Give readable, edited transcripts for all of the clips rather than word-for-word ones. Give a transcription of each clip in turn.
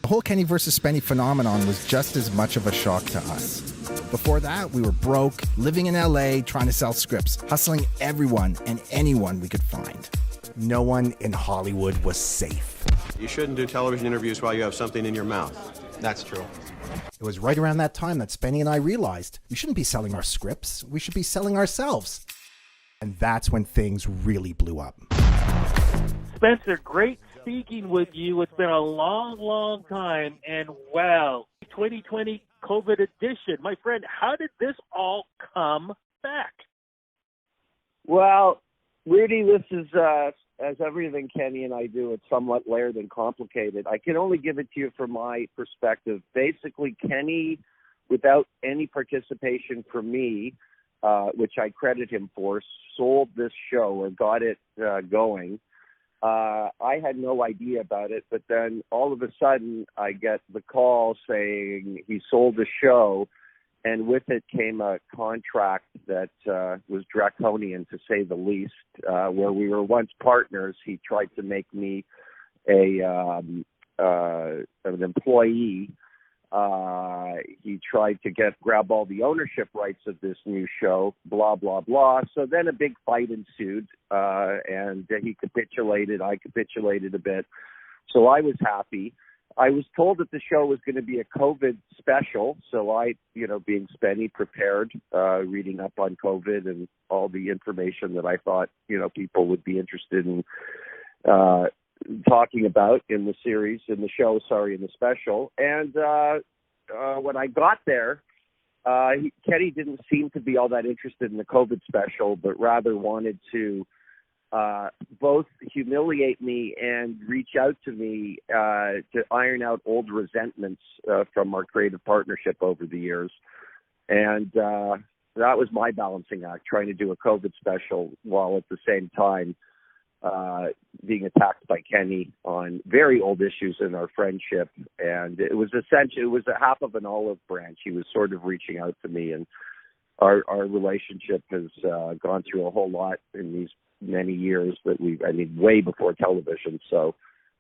The whole Kenny versus Spenny phenomenon was just as much of a shock to us. Before that, we were broke, living in LA, trying to sell scripts, hustling everyone and anyone we could find. No one in Hollywood was safe. You shouldn't do television interviews while you have something in your mouth. That's true. It was right around that time that Spenny and I realized we shouldn't be selling our scripts, we should be selling ourselves. And that's when things really blew up. Spencer, great speaking with you. It's been a long, long time, and wow, 2020 COVID edition. My friend, how did this all come back? Well, Rudy, this is, as everything Kenny and I do, it's somewhat layered and complicated. I can only give it to you from my perspective. Basically, Kenny, without any participation from me, which I credit him for, sold this show or got it going. I had no idea about it, but then all of a sudden I get the call saying he sold the show, and with it came a contract that was draconian, to say the least. Where we were once partners, he tried to make me an employee. He tried to grab all the ownership rights of this new show, blah, blah, blah. So then a big fight ensued, and he capitulated. I capitulated a bit. So I was happy. I was told that the show was going to be a COVID special. So I, being Spenny, prepared, reading up on COVID and all the information that I thought, people would be interested in talking about in the special. And when I got there, Kenny didn't seem to be all that interested in the COVID special, but rather wanted to both humiliate me and reach out to me to iron out old resentments from our creative partnership over the years. And that was my balancing act, trying to do a COVID special while at the same time being attacked by Kenny on very old issues in our friendship. And it was a half of an olive branch. He was sort of reaching out to me, and our relationship has gone through a whole lot in these many years way before television. So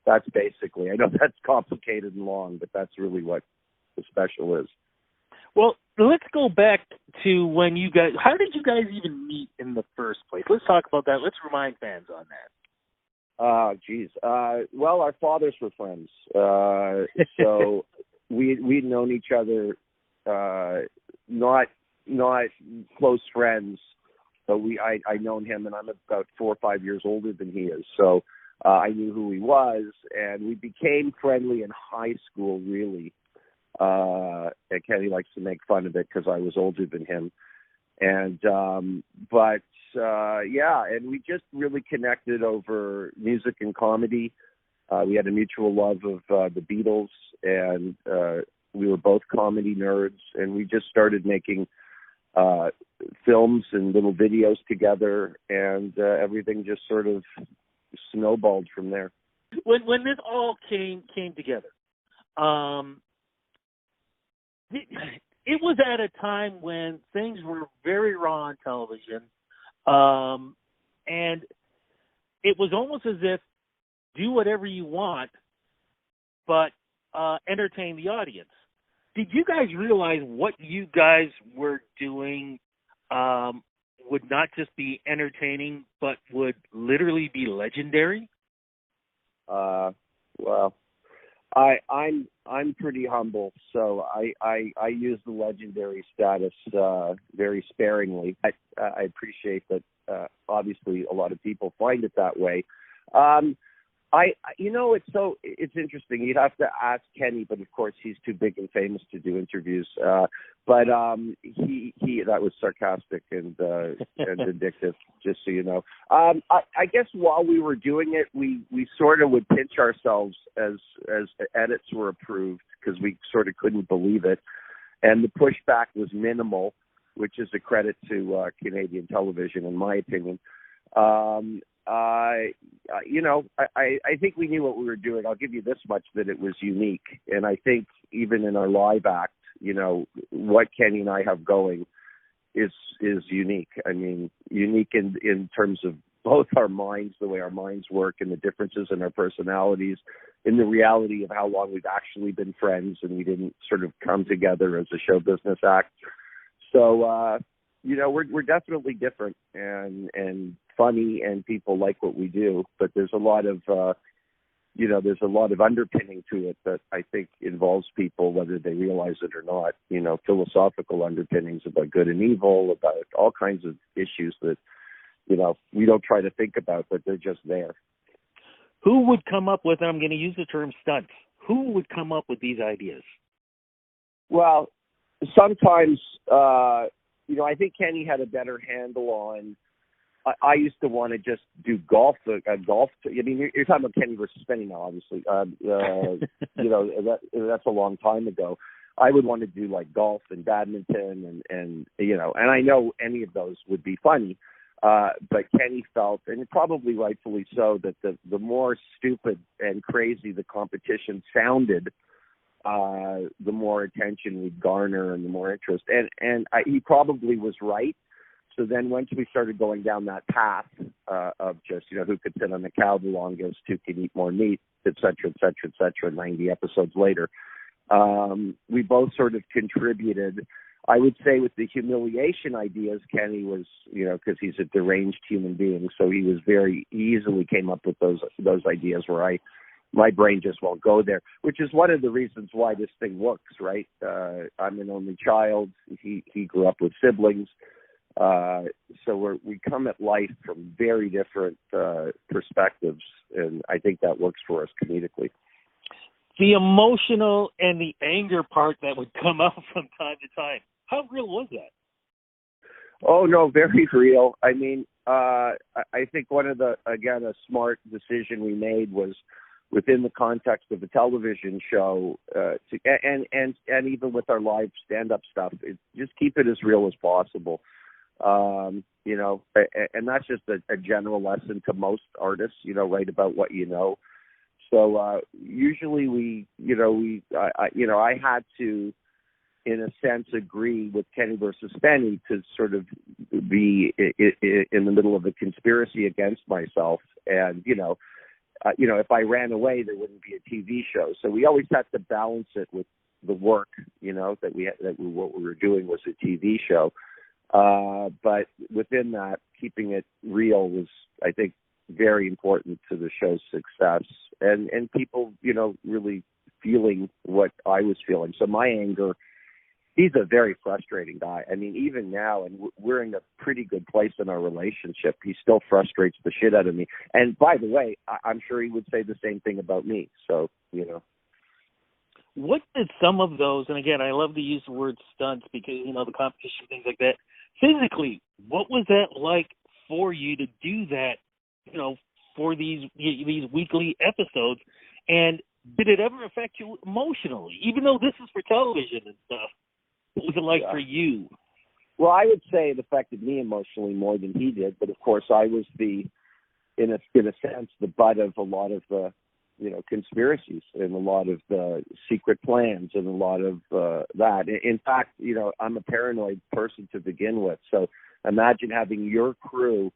that's basically, I know that's complicated and long, but that's really what the special is. Well, let's go back to when you guys, how did you guys even meet in the first place? Let's talk about that. Let's remind fans on that. Well, our fathers were friends. So we'd known each other, not close friends, but I'd known him, and I'm about 4 or 5 years older than he is. So I knew who he was, and we became friendly in high school, really. And Kenny likes to make fun of it because I was older than him. And, and we just really connected over music and comedy. We had a mutual love of the Beatles, and we were both comedy nerds, and we just started making films and little videos together, and everything just sort of snowballed from there. When this all came together, it was at a time when things were very raw on television, and it was almost as if do whatever you want, but entertain the audience. Did you guys realize what you guys were doing would not just be entertaining, but would literally be legendary? Well, I'm pretty humble, so I use the legendary status very sparingly. I appreciate that. Obviously, a lot of people find it that way. It's interesting. You'd have to ask Kenny, but of course he's too big and famous to do interviews. But he that was sarcastic and vindictive, just so you know. I guess while we were doing it, we sort of would pinch ourselves as edits were approved, because we sort of couldn't believe it, and the pushback was minimal, which is a credit to Canadian television, in my opinion. I think we knew what we were doing. I'll give you this much, that it was unique. And I think even in our live act, what Kenny and I have going is unique. I mean, unique in terms of both our minds, the way our minds work, and the differences in our personalities, in the reality of how long we've actually been friends, and we didn't sort of come together as a show business act. So, we're definitely different and funny, and people like what we do, but there's a lot of, there's a lot of underpinning to it that I think involves people, whether they realize it or not, philosophical underpinnings about good and evil, about all kinds of issues that, we don't try to think about, but they're just there. Who would come up with, and I'm going to use the term stunts, who would come up with these ideas? Well, sometimes, I think Kenny had a better handle on, I used to want to just do golf. You're talking about Kenny versus Spenny now, obviously. That's a long time ago. I would want to do like golf and badminton and I know any of those would be funny. But Kenny felt, and probably rightfully so, that the more stupid and crazy the competition sounded, the more attention we'd garner and the more interest. And he probably was right. So then once we started going down that path of just, who could sit on the cow the longest, who could eat more meat, et cetera, 90 episodes later, we both sort of contributed. I would say with the humiliation ideas, Kenny was, because he's a deranged human being, so he was very easily came up with those ideas where my brain just won't go there, which is one of the reasons why this thing works, right? I'm an only child. He grew up with siblings. So we come at life from very different perspectives, and I think that works for us comedically. The emotional and the anger part that would come out from time to time, how real was that? Oh, no, very real. I mean, I think a smart decision we made was within the context of a television show, and even with our live stand-up stuff, just keep it as real as possible. And that's just a general lesson to most artists, write about what you know. So usually I had to, in a sense, agree with Kenny versus Spenny to sort of be in the middle of a conspiracy against myself. And, if I ran away, there wouldn't be a TV show. So we always had to balance it with the work, what we were doing was a TV show. But within that, keeping it real was, I think, very important to the show's success, and people, really feeling what I was feeling. So my anger, he's a very frustrating guy. I mean, even now, and we're in a pretty good place in our relationship, he still frustrates the shit out of me. And by the way, I'm sure he would say the same thing about me. So, What did some of those, and again, I love to use the word stunts because, the competition, things like that, physically, what was that like for you to do that, for these weekly episodes? And did it ever affect you emotionally, even though this is for television and stuff? What was it like for you? Well, I would say it affected me emotionally more than he did, but of course I was in a sense, the butt of a lot of the, conspiracies and a lot of the secret plans and a lot of that. In fact, I'm a paranoid person to begin with. So imagine having your crew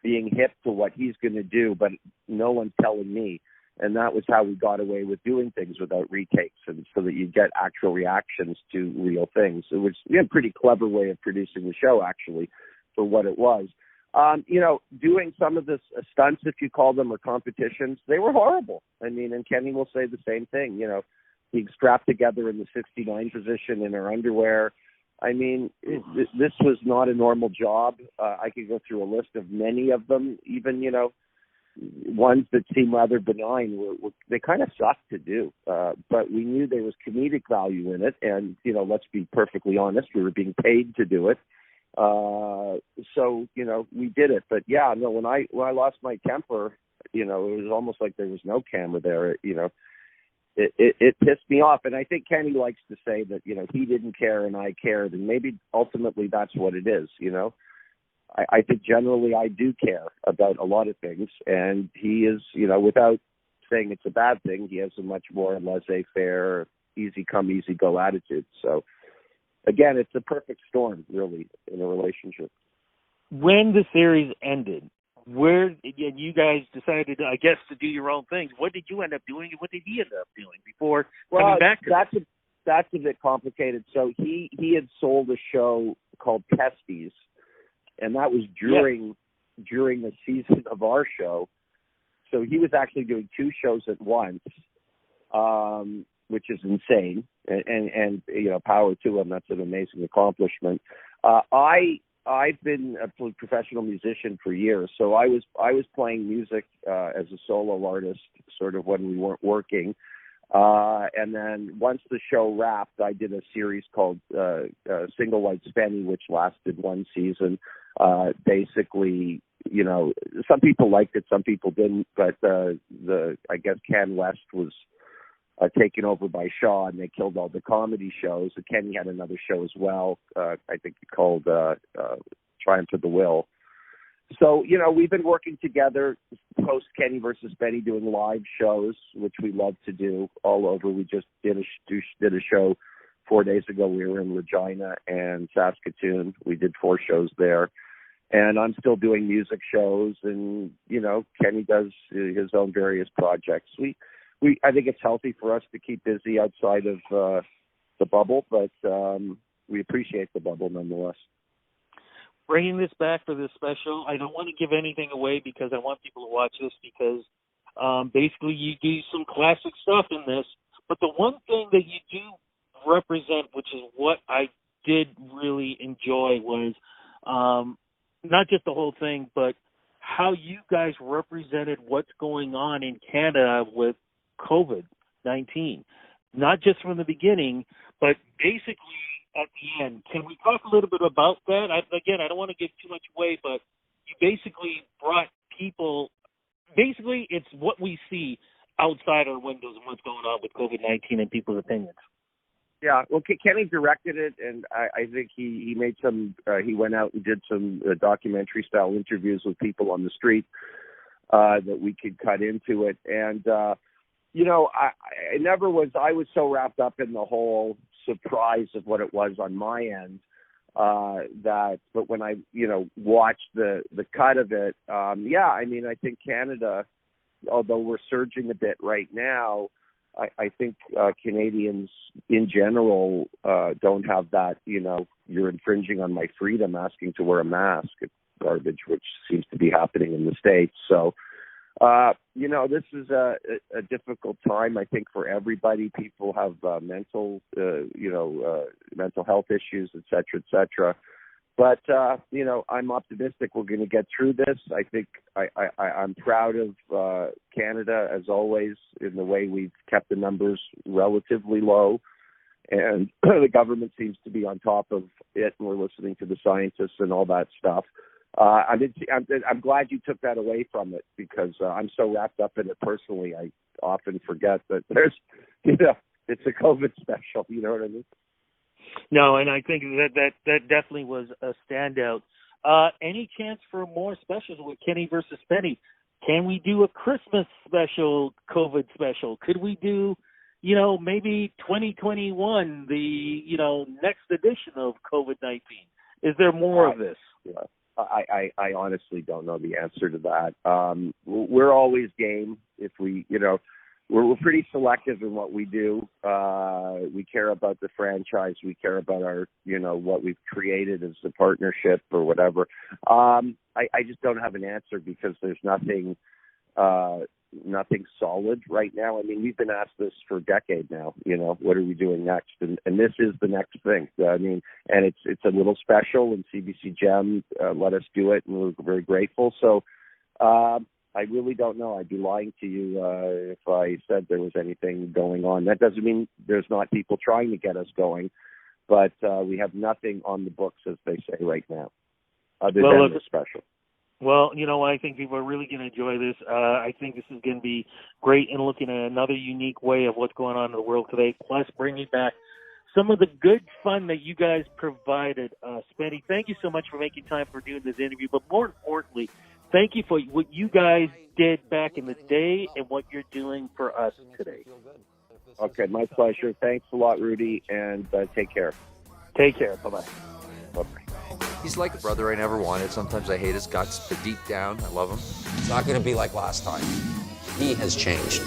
being hip to what he's going to do, but no one's telling me. And that was how we got away with doing things without retakes, and so that you get actual reactions to real things. It was a pretty clever way of producing the show, actually, for what it was. Doing some of the stunts, if you call them, or competitions, they were horrible. I mean, and Kenny will say the same thing. Being strapped together in the 69 position in our underwear. I mean, this was not a normal job. I could go through a list of many of them, even, ones that seem rather benign. They kind of sucked to do. But we knew there was comedic value in it. And, let's be perfectly honest, we were being paid to do it. So, we did it. But, yeah, no, when I lost my temper, it was almost like there was no camera there, It pissed me off, and I think Kenny likes to say that, he didn't care and I cared, and maybe ultimately that's what it is, I think generally I do care about a lot of things, and he is, without saying it's a bad thing, he has a much more laissez-faire, easy come, easy go attitude. So, again, it's a perfect storm, really, in a relationship. When the series ended, where and you guys decided, I guess, to do your own things. What did you end up doing, and what did he end up doing before coming back to this? That's a bit complicated. So he had sold a show called Testes, and that was during the season of our show. So he was actually doing two shows at once, which is insane. And you know, power to him. That's an amazing accomplishment. I've been a professional musician for years, so I was playing music as a solo artist, sort of when we weren't working. And then once the show wrapped, I did a series called Single White SPENNY, which lasted one season. Basically, you know, some people liked it, some people didn't, but I guess Ken West was taken over by Shaw, and they killed all the comedy shows. So Kenny had another show as well, I think called Triumph of the Will. So, you know, we've been working together post Kenny versus Benny, doing live shows, which we love to do all over. We just did a show 4 days ago. We were in Regina and Saskatoon. We did 4 shows there. And I'm still doing music shows, and, you know, Kenny does his own various projects. I think it's healthy for us to keep busy outside of the bubble, but we appreciate the bubble nonetheless. Bringing this back for this special, I don't want to give anything away because I want people to watch this because basically you do some classic stuff in this. But the one thing that you do represent, which is what I did really enjoy, was not just the whole thing, but how you guys represented what's going on in Canada with COVID-19. Not just from the beginning, but basically at the end. Can we talk a little bit about that? I don't want to give too much away, but you basically brought people, basically it's what we see outside our windows and what's going on with COVID-19 and people's opinions. Yeah, well, Kenny directed it, and I think he made some, he went out and did some documentary-style interviews with people on the street that we could cut into it. And, you know, I was so wrapped up in the whole surprise of what it was on my end but when I, you know, watched the cut of it, I mean, I think Canada, although we're surging a bit right now, I think Canadians in general don't have that, you know, you're infringing on my freedom asking to wear a mask garbage, which seems to be happening in the States. So, you know, this is a difficult time, I think, for everybody. People have mental health issues, et cetera, et cetera. But, you know, I'm optimistic we're going to get through this. I think I'm proud of Canada, as always, in the way we've kept the numbers relatively low. And the government seems to be on top of it, and we're listening to the scientists and all that stuff. I'm glad you took that away from it, because I'm so wrapped up in it personally. I often forget that there's, you know, it's a COVID special. You know what I mean? No, and I think that definitely was a standout. Any chance for more specials with Kenny versus Spenny? Can we do a Christmas special, COVID special? Could we do, you know, maybe 2021, the, you know, next edition of COVID-19? Is there more of this? Yeah. I honestly don't know the answer to that. We're always game if we, you know, we're pretty selective in what we do. We care about the franchise. We care about our, you know, what we've created as a partnership or whatever. I just don't have an answer because there's nothing solid right now. I mean, we've been asked this for a decade now, you know, what are we doing next? And this is the next thing. I mean, and it's a little special, and CBC Gem let us do it, and we're very grateful. So I really don't know. I'd be lying to you if I said there was anything going on. That doesn't mean there's not people trying to get us going, but we have nothing on the books, as they say right now, other than the special. Well, you know, I think people are really going to enjoy this. I think this is going to be great in looking at another unique way of what's going on in the world today, plus bringing back some of the good fun that you guys provided. Spenny, thank you so much for making time for doing this interview, but more importantly, thank you for what you guys did back in the day and what you're doing for us today. Okay, my pleasure. Thanks a lot, Rudy, and take care. Take care. Bye-bye. Bye-bye. He's like the brother I never wanted. Sometimes I hate his guts, but deep down, I love him. It's not going to be like last time. He has changed.